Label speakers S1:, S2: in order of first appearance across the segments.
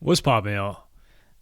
S1: What's poppin', y'all?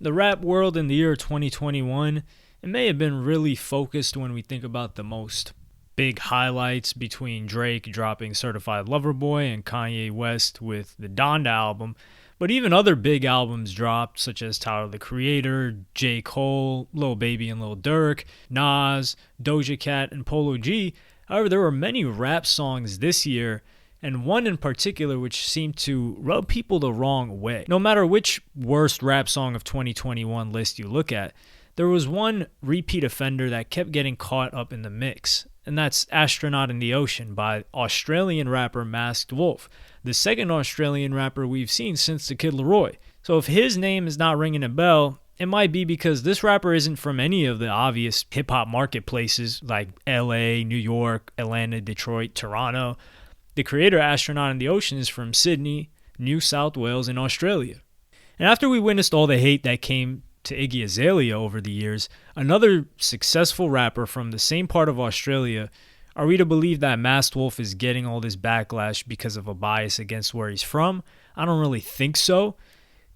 S1: The rap world in the year 2021, it may have been really focused when we think about the most big highlights between Drake dropping Certified Lover Boy and Kanye West with the Donda album, but even other big albums dropped, such as Tyler the Creator, J. Cole, Lil Baby and Lil Durk, Nas, Doja Cat, and Polo G. However, there were many rap songs this year, and one in particular which seemed to rub people the wrong way. No matter which worst rap song of 2021 list you look at, there was one repeat offender that kept getting caught up in the mix, and that's Astronaut in the Ocean by Australian rapper Masked Wolf, the second Australian rapper we've seen since the Kid Laroi. So if his name is not ringing a bell, it might be because this rapper isn't from any of the obvious hip-hop marketplaces like LA, New York, Atlanta, Detroit, Toronto. The creator Astronaut in the Ocean is from Sydney, New South Wales, in Australia. And after we witnessed all the hate that came to Iggy Azalea over the years, another successful rapper from the same part of Australia, are we to believe that Masked Wolf is getting all this backlash because of a bias against where he's from? I don't really think so.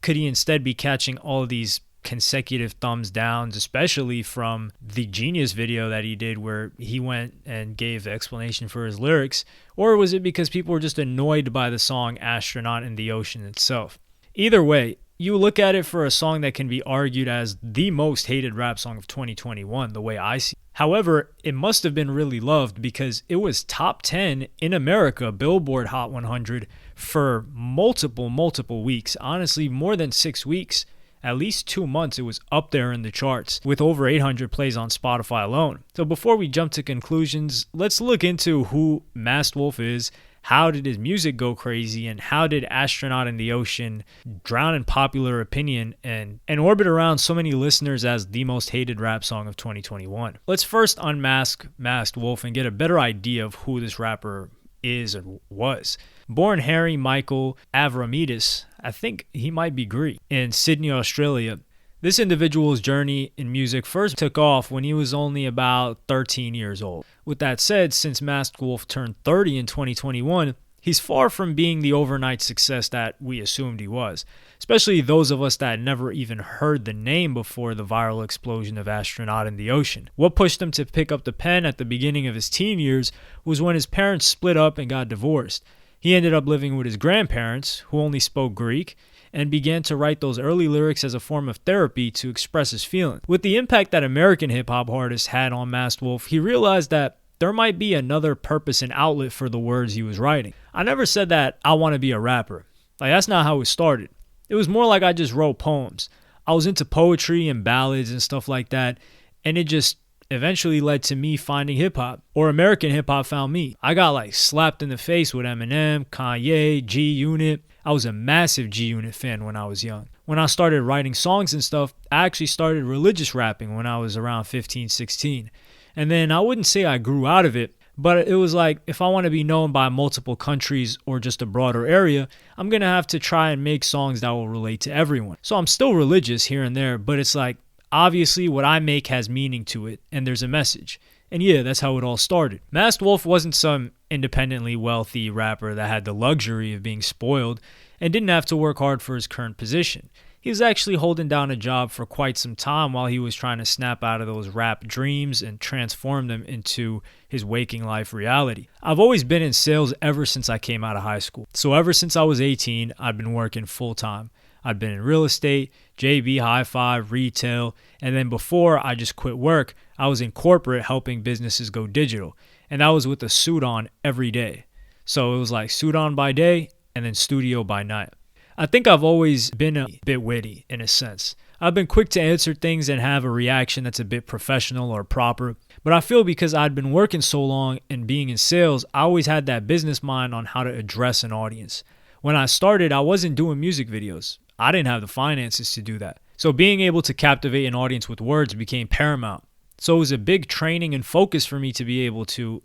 S1: Could he instead be catching all of these consecutive thumbs downs, especially from the Genius video that he did where he went and gave the explanation for his lyrics? Or was it because people were just annoyed by the song Astronaut in the Ocean itself? Either way, you look at it for a song that can be argued as the most hated rap song of 2021, the way I see it. However, it must have been really loved because it was top 10 in America, Billboard Hot 100, for multiple weeks. Honestly, more than 6 weeks. At least 2 months it was up there in the charts with over 800 plays on Spotify alone. So before we jump to conclusions, let's look into who Masked Wolf is, how did his music go crazy, and how did Astronaut in the Ocean drown in popular opinion and orbit around so many listeners as the most hated rap song of 2021. Let's first unmask Masked Wolf and get a better idea of who this rapper is and was. Born Harry Michael Avramidis, I think he might be Greek, in Sydney, Australia. This individual's journey in music first took off when he was only about 13 years old. With that said, since Masked Wolf turned 30 in 2021, he's far from being the overnight success that we assumed he was, especially those of us that never even heard the name before the viral explosion of Astronaut in the Ocean. What pushed him to pick up the pen at the beginning of his teen years was when his parents split up and got divorced. He ended up living with his grandparents, who only spoke Greek, and began to write those early lyrics as a form of therapy to express his feelings. With the impact that American hip-hop artists had on Masked Wolf, he realized that there might be another purpose and outlet for the words he was writing. I never said that I want to be a rapper. That's not how it started. It was more like I just wrote poems. I was into poetry and ballads and stuff like that, and it just eventually led to me finding hip-hop, or American hip-hop found me. I got slapped in the face with Eminem, Kanye, G-Unit. I was a massive G-Unit fan when I was young. When I started writing songs and stuff, I actually started religious rapping when I was around 15, 16. And then I wouldn't say I grew out of it, but it was like, if I want to be known by multiple countries or just a broader area, I'm going to have to try and make songs that will relate to everyone. So I'm still religious here and there, but it's like, obviously what I make has meaning to it, and there's a message. And yeah, that's how it all started. Masked Wolf wasn't some independently wealthy rapper that had the luxury of being spoiled and didn't have to work hard for his current position. He was actually holding down a job for quite some time while he was trying to snap out of those rap dreams and transform them into his waking life reality. I've always been in sales ever since I came out of high school. So ever since I was 18, I've been working full time. I'd been in real estate, JB Hi-Fi, retail, and then before I just quit work, I was in corporate helping businesses go digital, and that was with a suit on every day. So it was like suit on by day and then studio by night. I think I've always been a bit witty in a sense. I've been quick to answer things and have a reaction that's a bit professional or proper, but I feel because I'd been working so long and being in sales, I always had that business mind on how to address an audience. When I started, I wasn't doing music videos. I didn't have the finances to do that. So being able to captivate an audience with words became paramount. So it was a big training and focus for me to be able to,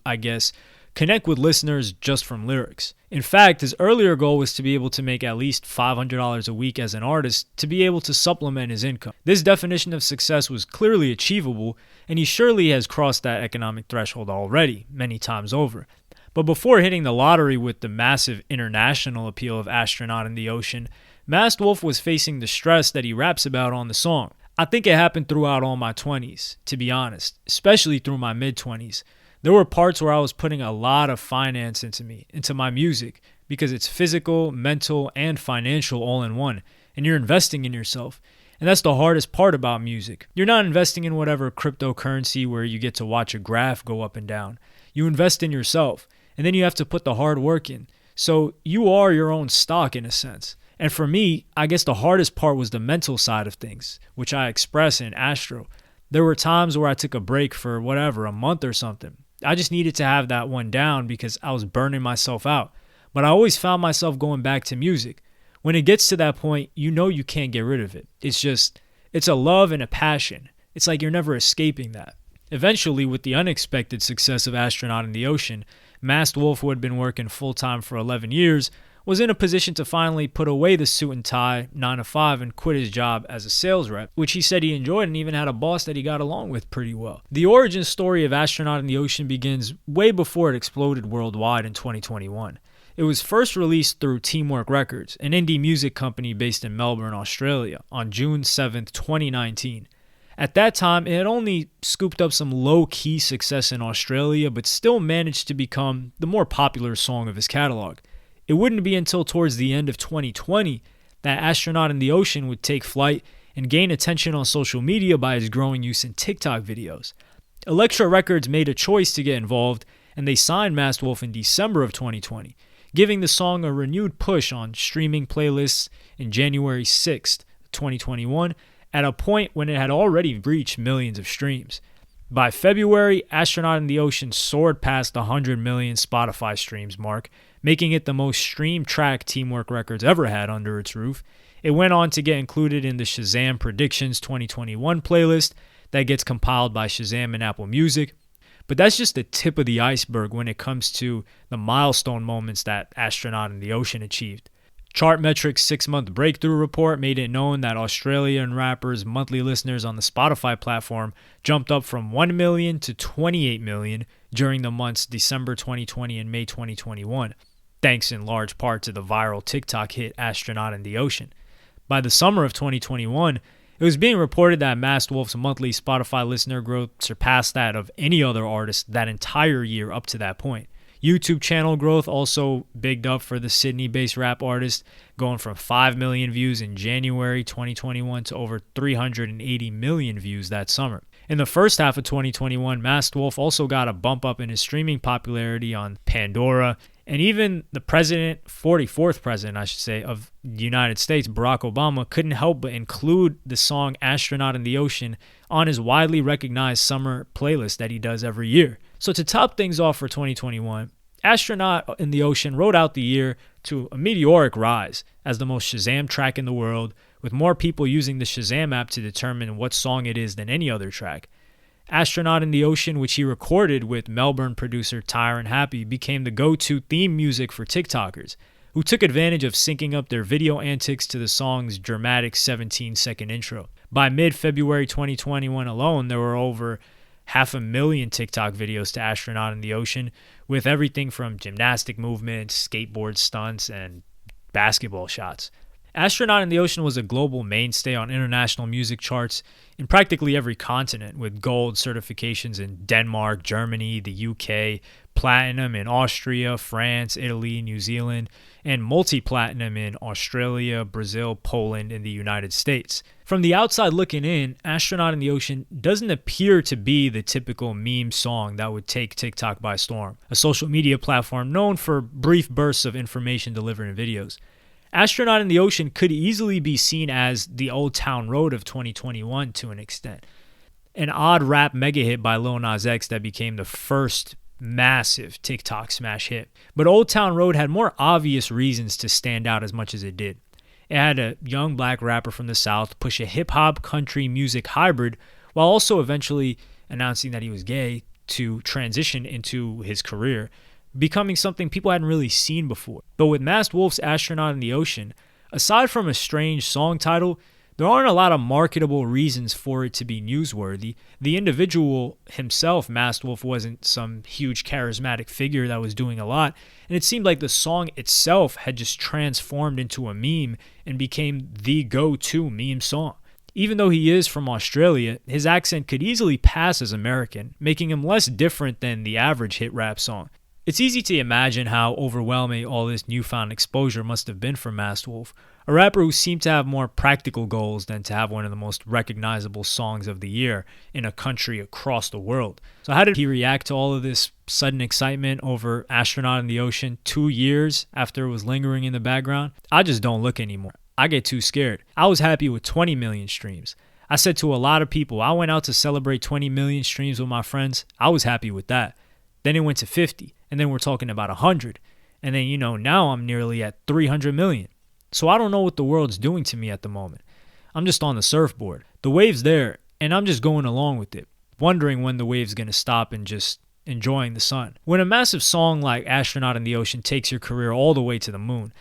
S1: connect with listeners just from lyrics. In fact, his earlier goal was to be able to make at least $500 a week as an artist to be able to supplement his income. This definition of success was clearly achievable, and he surely has crossed that economic threshold already, many times over. But before hitting the lottery with the massive international appeal of Astronaut in the Ocean, Masked Wolf was facing the stress that he raps about on the song. I think it happened throughout all my 20s, to be honest, especially through my mid-20s. There were parts where I was putting a lot of finance into my music, because it's physical, mental, and financial all in one, and you're investing in yourself. And that's the hardest part about music. You're not investing in whatever cryptocurrency where you get to watch a graph go up and down. You invest in yourself, and then you have to put the hard work in. So you are your own stock in a sense. And for me, I guess the hardest part was the mental side of things, which I express in Astro. There were times where I took a break for a month or something. I just needed to have that one down because I was burning myself out. But I always found myself going back to music. When it gets to that point, you know you can't get rid of it. It's a love and a passion. It's like you're never escaping that. Eventually, with the unexpected success of Astronaut in the Ocean, Masked Wolf, who had been working full-time for 11 years, was in a position to finally put away the suit and tie 9 to 5 and quit his job as a sales rep, which he said he enjoyed and even had a boss that he got along with pretty well. The origin story of Astronaut in the Ocean begins way before it exploded worldwide in 2021. It was first released through Teamwork Records, an indie music company based in Melbourne, Australia, on June 7, 2019. At that time, it had only scooped up some low-key success in Australia, but still managed to become the more popular song of his catalog. It wouldn't be until towards the end of 2020 that Astronaut in the Ocean would take flight and gain attention on social media by his growing use in TikTok videos. Elektra Records made a choice to get involved, and they signed Masked Wolf in December of 2020, giving the song a renewed push on streaming playlists in January 6th, 2021, at a point when it had already reached millions of streams. By February, Astronaut in the Ocean soared past the 100 million Spotify streams mark, making it the most streamed track Teamwork Records ever had under its roof. It went on to get included in the Shazam Predictions 2021 playlist that gets compiled by Shazam and Apple Music. But that's just the tip of the iceberg when it comes to the milestone moments that Astronaut in the Ocean achieved. Chartmetric's 6-month breakthrough report made it known that Australian rappers' monthly listeners on the Spotify platform jumped up from 1 million to 28 million during the months December 2020 and May 2021, thanks in large part to the viral TikTok hit Astronaut in the Ocean. By the summer of 2021, it was being reported that Masked Wolf's monthly Spotify listener growth surpassed that of any other artist that entire year up to that point. YouTube channel growth also bigged up for the Sydney-based rap artist, going from 5 million views in January 2021 to over 380 million views that summer. In the first half of 2021, Masked Wolf also got a bump up in his streaming popularity on Pandora, and even the 44th president, of the United States, Barack Obama, couldn't help but include the song Astronaut in the Ocean on his widely recognized summer playlist that he does every year. So to top things off for 2021, Astronaut in the Ocean rode out the year to a meteoric rise as the most Shazam track in the world, with more people using the Shazam app to determine what song it is than any other track. Astronaut in the Ocean, which he recorded with Melbourne producer Tyron Happy, became the go-to theme music for TikTokers, who took advantage of syncing up their video antics to the song's dramatic 17-second intro. By mid-February 2021 alone, there were over 500,000 TikTok videos to Astronaut in the Ocean, with everything from gymnastic movements, skateboard stunts, and basketball shots. Astronaut in the Ocean was a global mainstay on international music charts in practically every continent, with gold certifications in Denmark, Germany, the UK, platinum in Austria, France, Italy, New Zealand, and multi-platinum in Australia, Brazil, Poland, and the United States. From the outside looking in, Astronaut in the Ocean doesn't appear to be the typical meme song that would take TikTok by storm, a social media platform known for brief bursts of information delivered in videos. Astronaut in the Ocean could easily be seen as the Old Town Road of 2021 to an extent. An odd rap mega hit by Lil Nas X that became the first massive TikTok smash hit. But Old Town Road had more obvious reasons to stand out as much as it did. It had a young black rapper from the South push a hip-hop country music hybrid while also eventually announcing that he was gay to transition into his career, becoming something people hadn't really seen before. But with Masked Wolf's Astronaut in the Ocean, aside from a strange song title, There aren't a lot of marketable reasons for it to be newsworthy. The individual himself, Masked Wolf, wasn't some huge charismatic figure that was doing a lot, and it seemed like the song itself had just transformed into a meme and became the go-to meme song. Even though he is from Australia, his accent could easily pass as American, making him less different than the average hit rap song. It's easy to imagine how overwhelming all this newfound exposure must have been for Masked Wolf, a rapper who seemed to have more practical goals than to have one of the most recognizable songs of the year in a country across the world. So how did he react to all of this sudden excitement over Astronaut in the Ocean 2 years after it was lingering in the background? I just don't look anymore. I get too scared. I was happy with 20 million streams. I said to a lot of people, I went out to celebrate 20 million streams with my friends. I was happy with that. Then it went to 50, and then we're talking about 100. And then, now I'm nearly at 300 million. So I don't know what the world's doing to me at the moment. I'm just on the surfboard. The wave's there, and I'm just going along with it, wondering when the wave's going to stop and just enjoying the sun. When a massive song like Astronaut in the Ocean takes your career all the way to the moon,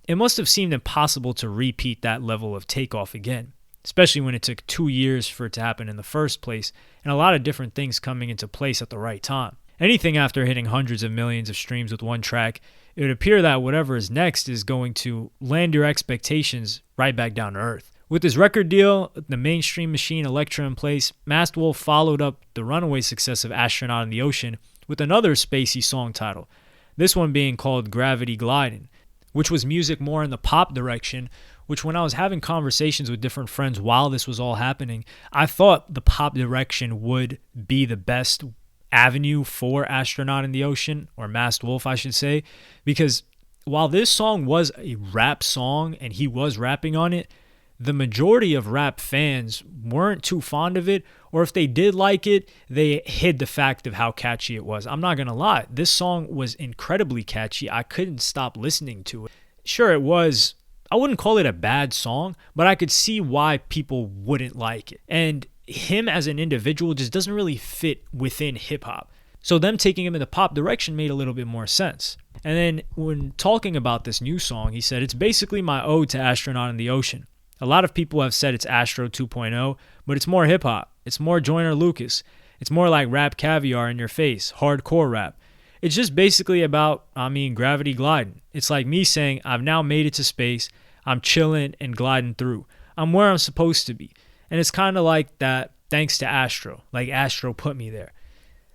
S1: it must have seemed impossible to repeat that level of takeoff again, especially when it took 2 years for it to happen in the first place and a lot of different things coming into place at the right time. Anything after hitting hundreds of millions of streams with one track, it would appear that whatever is next is going to land your expectations right back down to earth. With his record deal, the mainstream machine Elektra in place, Masked Wolf followed up the runaway success of Astronaut in the Ocean with another spacey song title, this one being called Gravity Glidin', which was music more in the pop direction, which when I was having conversations with different friends while this was all happening, I thought the pop direction would be the best avenue for Astronaut in the Ocean, or Masked Wolf, I should say, because while this song was a rap song and he was rapping on it, the majority of rap fans weren't too fond of it, or if they did like it, they hid the fact of how catchy it was. I'm not going to lie, this song was incredibly catchy. I couldn't stop listening to it. Sure, it was, I wouldn't call it a bad song, but I could see why people wouldn't like it. And him as an individual just doesn't really fit within hip-hop. So them taking him in the pop direction made a little bit more sense. And then when talking about this new song, he said, it's basically my ode to Astronaut in the Ocean. A lot of people have said it's Astro 2.0, but it's more hip-hop. It's more Joyner Lucas. It's more like Rap Caviar in your face, hardcore rap. It's just basically about, gravity gliding. It's like me saying, I've now made it to space. I'm chilling and gliding through. I'm where I'm supposed to be. And it's kind of like that thanks to Astro, like Astro put me there.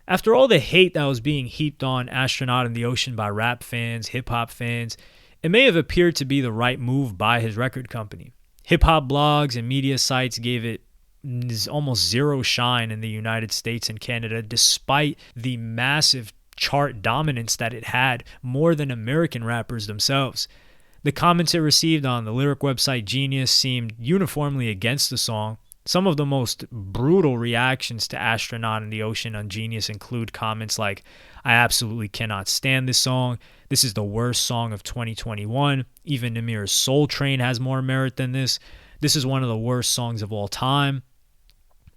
S1: After all the hate that was being heaped on Astronaut in the Ocean by rap fans, hip-hop fans, it may have appeared to be the right move by his record company. Hip-hop blogs and media sites gave it almost zero shine in the United States and Canada, despite the massive chart dominance that it had more than American rappers themselves. The comments it received on the lyric website Genius seemed uniformly against the song. Some of the most brutal reactions to Astronaut in the Ocean on Genius include comments like, I absolutely cannot stand this song. This is the worst song of 2021. Even Namir's Soul Train has more merit than this. This is one of the worst songs of all time.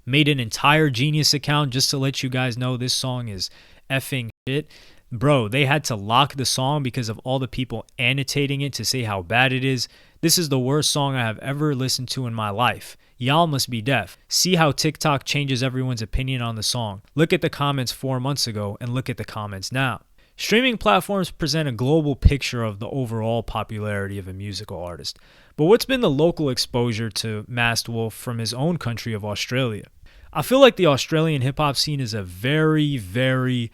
S1: Made an entire Genius account just to let you guys know this song is effing shit. Bro, they had to lock the song because of all the people annotating it to say how bad it is. This is the worst song I have ever listened to in my life. Y'all must be deaf. See how TikTok changes everyone's opinion on the song. Look at the comments 4 months ago and look at the comments now. Streaming platforms present a global picture of the overall popularity of a musical artist. But what's been the local exposure to Masked Wolf from his own country of Australia? I feel like the Australian hip-hop scene is a very, very,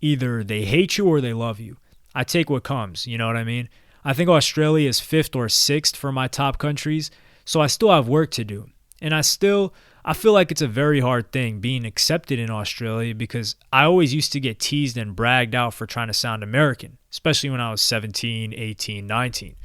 S1: either they hate you or they love you. I take what comes, you know what I mean? I think Australia is 5th or 6th for my top countries, so I still have work to do. And I feel like it's a very hard thing being accepted in Australia because I always used to get teased and bragged out for trying to sound American, especially when I was 17, 18, 19.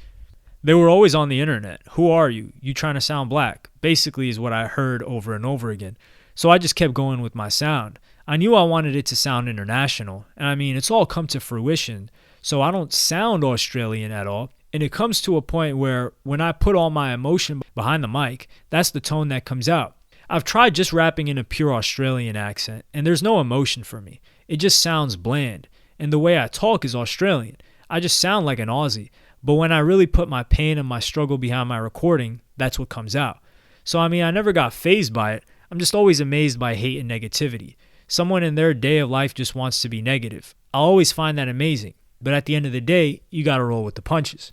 S1: They were always on the internet. Who are you? You trying to sound black? Basically is what I heard over and over again. So I just kept going with my sound. I knew I wanted it to sound international. And it's all come to fruition. So I don't sound Australian at all. And it comes to a point where when I put all my emotion behind the mic, that's the tone that comes out. I've tried just rapping in a pure Australian accent, and there's no emotion for me. It just sounds bland. And the way I talk is Australian. I just sound like an Aussie. But when I really put my pain and my struggle behind my recording, that's what comes out. So, I mean, I never got fazed by it. I'm just always amazed by hate and negativity. Someone in their day of life just wants to be negative. I'll always find that amazing. But at the end of the day, you gotta roll with the punches.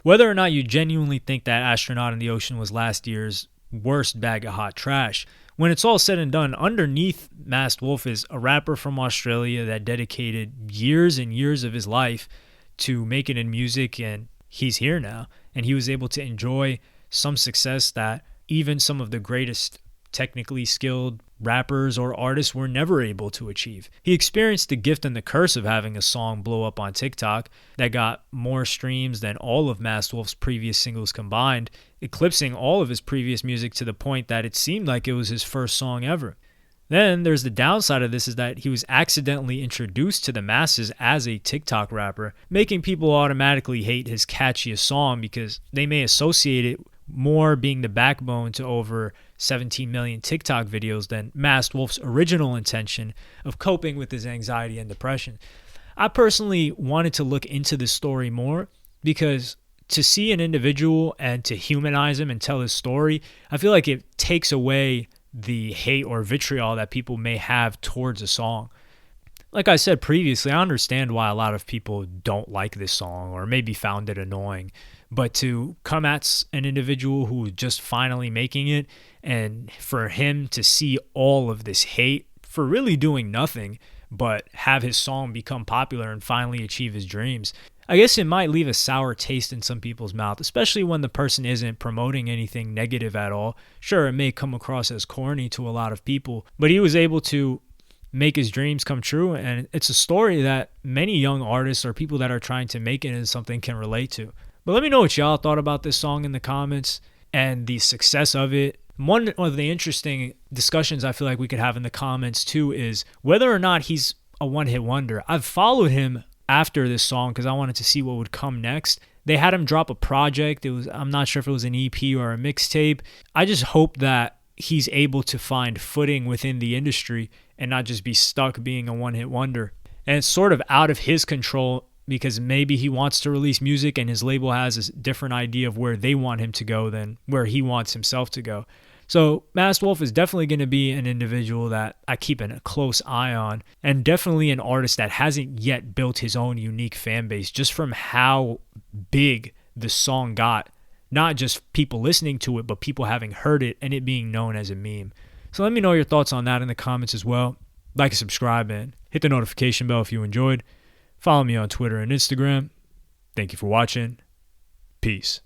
S1: Whether or not you genuinely think that Astronaut in the Ocean was last year's worst bag of hot trash, when it's all said and done, underneath Masked Wolf is a rapper from Australia that dedicated years and years of his life to making in music, and he's here now. And he was able to enjoy some success that even some of the greatest technically skilled rappers or artists were never able to achieve. He experienced the gift and the curse of having a song blow up on TikTok that got more streams than all of Masked Wolf's previous singles combined, eclipsing all of his previous music to the point that it seemed like it was his first song ever. Then there's the downside of this is that he was accidentally introduced to the masses as a TikTok rapper, making people automatically hate his catchiest song because they may associate it more being the backbone to over 17 million TikTok videos than Masked Wolf's original intention of coping with his anxiety and depression. I personally wanted to look into this story more because to see an individual and to humanize him and tell his story, I feel like it takes away the hate or vitriol that people may have towards a song. Like I said previously, I understand why a lot of people don't like this song or maybe found it annoying. But to come at an individual who is just finally making it and for him to see all of this hate for really doing nothing but have his song become popular and finally achieve his dreams, I guess it might leave a sour taste in some people's mouth, especially when the person isn't promoting anything negative at all. Sure, it may come across as corny to a lot of people, but he was able to make his dreams come true, and it's a story that many young artists or people that are trying to make it into something can relate to. But let me know what y'all thought about this song in the comments and the success of it. One of the interesting discussions I feel like we could have in the comments too is whether or not he's a one-hit wonder. I've followed him after this song because I wanted to see what would come next. They had him drop a project. I'm not sure if it was an EP or a mixtape. I just hope that he's able to find footing within the industry and not just be stuck being a one-hit wonder. And it's sort of out of his control because maybe he wants to release music and his label has a different idea of where they want him to go than where he wants himself to go. So Masked Wolf is definitely going to be an individual that I keep a close eye on, and definitely an artist that hasn't yet built his own unique fan base just from how big the song got. Not just people listening to it, but people having heard it and it being known as a meme. So let me know your thoughts on that in the comments as well. Like and subscribe and hit the notification bell if you enjoyed. Follow me on Twitter and Instagram. Thank you for watching. Peace.